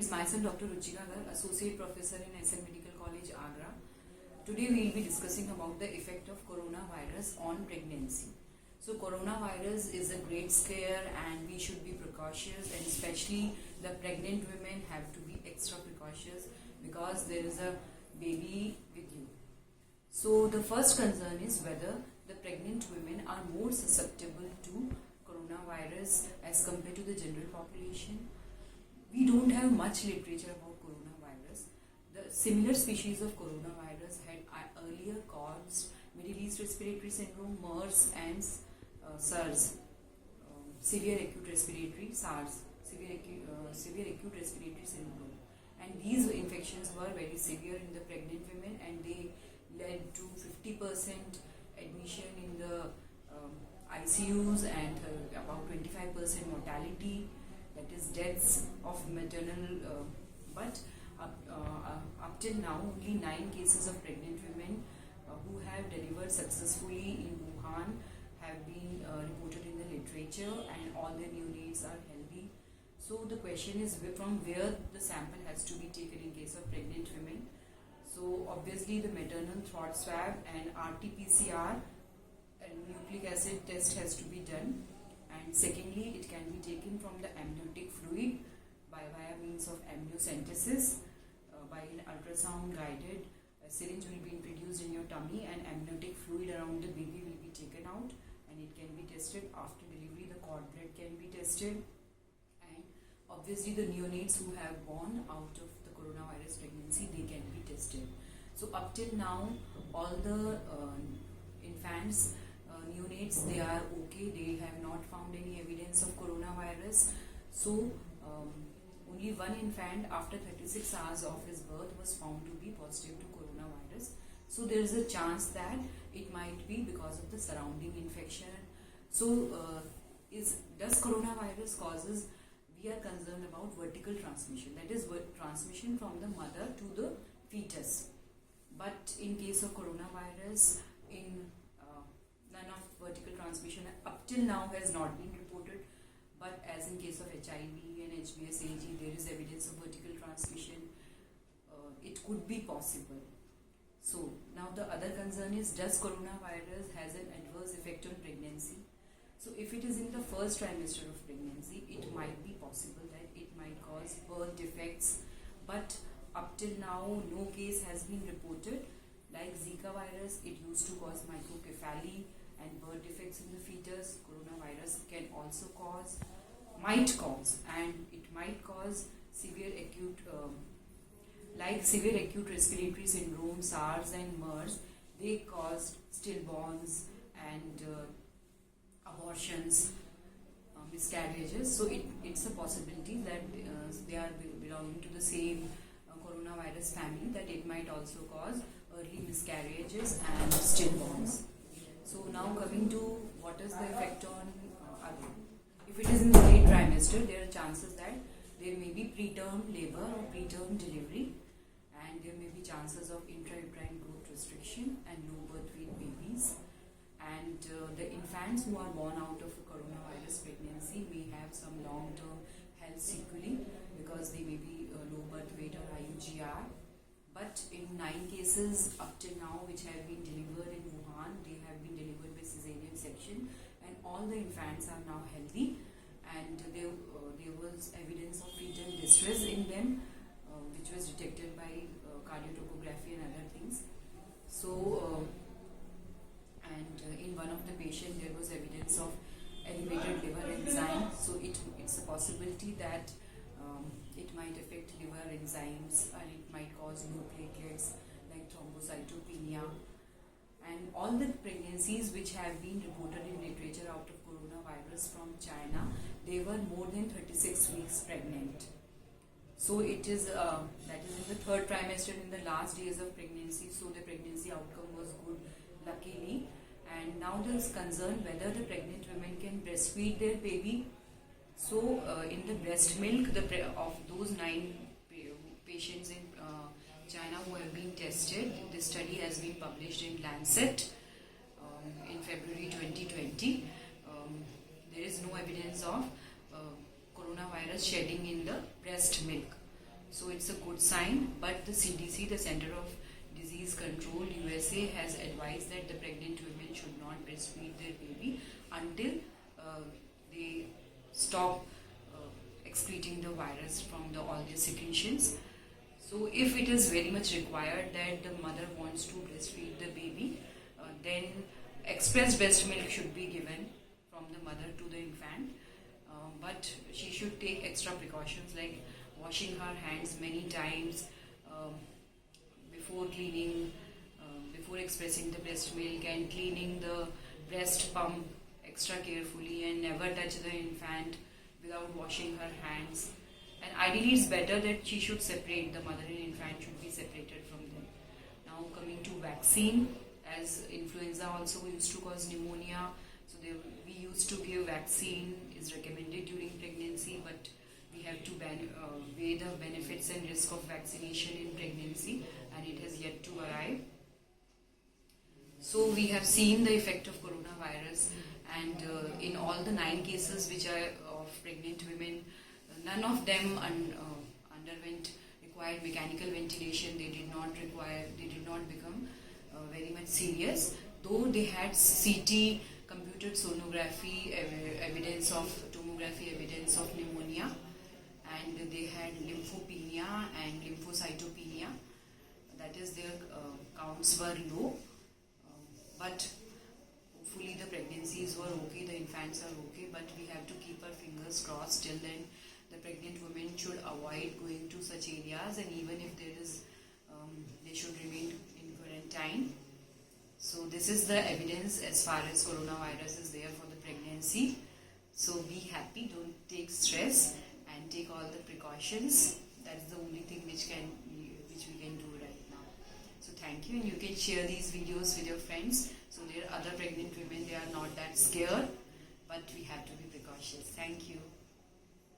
students, myself Dr. Ruchika Garg, Associate Professor in SM Medical College, Agra. Today we will be discussing about the effect of coronavirus on pregnancy. So coronavirus is a great scare and we should be precautious, and especially the pregnant women have to be extra precautious because there is a baby with you. So the first concern is whether the pregnant women are more susceptible to coronavirus as compared to the general population. We don't have much literature about coronavirus. The similar species of coronavirus had earlier caused Middle East Respiratory Syndrome, MERS, and SARS, severe acute respiratory respiratory syndrome. And these infections were very severe in the pregnant women, and they led to 50% admission in the ICUs and about 25% mortality, that is deaths of maternal. But up till now, only 9 cases of pregnant women who have delivered successfully in Wuhan have been reported in the literature, and all the neonates are healthy. So the question is from where the sample has to be taken in case of pregnant women. So obviously the maternal throat swab and RT-PCR and nucleic acid test has to be done. And secondly, it can be taken from the amniotic fluid via means of amniocentesis. By an ultrasound guided, a syringe will be introduced in your tummy and amniotic fluid around the baby will be taken out, and it can be tested after delivery. The cord blood can be tested, and obviously the neonates who have born out of the coronavirus pregnancy, they can be tested. So up till now, all the infants, neonates, they are okay. They have not found any evidence of coronavirus. So only one infant after 36 hours of his birth was found to be positive to coronavirus. So there is a chance that it might be because of the surrounding infection. So does coronavirus causes, we are concerned about vertical transmission, that is transmission from the mother to the fetus. But in case of coronavirus, none of vertical transmission up till now has not been reported. But as in case of HIV and HBsAg, there is evidence of vertical transmission. It could be possible. So now the other concern is, does coronavirus has an adverse effect on pregnancy? So if it is in the first trimester of pregnancy, it might be possible that it might cause birth defects. But up till now, no case has been reported. Like Zika virus, it used to cause microcephaly and birth defects in the fetus. Coronavirus can also might cause severe acute, like severe acute respiratory syndrome, SARS and MERS. They caused stillborns and abortions, miscarriages. So it's a possibility that they are belonging to the same coronavirus family, that it might also cause early miscarriages and stillborns. So now coming to what is the effect on other. If it is in the late trimester, there are chances that there may be preterm labor or preterm delivery, and there may be chances of intrauterine growth restriction and low birth weight babies. And the infants who are born out of a coronavirus pregnancy may have some long-term health sequelae because they may be low birth weight or IUGR. But in 9 cases up till now which have been delivered in Wuhan, they have been delivered by cesarean section, and all the infants are now healthy, and there was evidence of fetal distress in them, which was detected by cardiotocography and other things. So in one of the patients there was evidence of elevated liver enzyme. So it's a possibility that it might affect liver enzymes, and it might cause low platelets like thrombocytopenia. And all the pregnancies which have been reported in literature out of coronavirus from China, they were more than 36 weeks pregnant. So it is that is in the 3rd trimester, in the last days of pregnancy. So the pregnancy outcome was good, luckily. And now there is concern whether the pregnant women can breastfeed their baby. So in the breast milk of those 9 patients in China who have been tested, this study has been published in Lancet in February 2020. There is no evidence of coronavirus shedding in the breast milk. So it's a good sign, but the CDC, the Center of Disease Control USA, has advised that the pregnant women should not breastfeed their baby until they stop excreting the virus from all their secretions. So if it is very much required that the mother wants to breastfeed the baby, then express breast milk should be given from the mother to the infant. But she should take extra precautions like washing her hands many times before cleaning, before expressing the breast milk, and cleaning the breast pump extra carefully, and never touch the infant without washing her hands. And ideally it's better that she should separate, the mother and infant should be separated from them. Now coming to vaccine, as influenza also used to cause pneumonia, so we used to give vaccine, is recommended during pregnancy, but we have to weigh the benefits and risk of vaccination in pregnancy, and it has yet to arrive. So we have seen the effect of coronavirus, and in all the 9 cases which are of pregnant women, none of them required mechanical ventilation. They did not become very much serious, though they had CT, computed sonography evidence of tomography evidence of pneumonia, and they had lymphopenia and lymphocytopenia. That is, their counts were low, but hopefully the pregnancies were okay, the infants are okay, but we have to keep our fingers crossed. Till then, the pregnant women should avoid going to such areas, and even if there is, they should remain in quarantine. So this is the evidence as far as coronavirus is there for the pregnancy. So be happy, don't take stress, and take all the precautions. That's the only thing which we can do right now. So thank you, and you can share these videos with your friends. So there are other pregnant women, they are not that scared, but we have to be precautious. Thank you.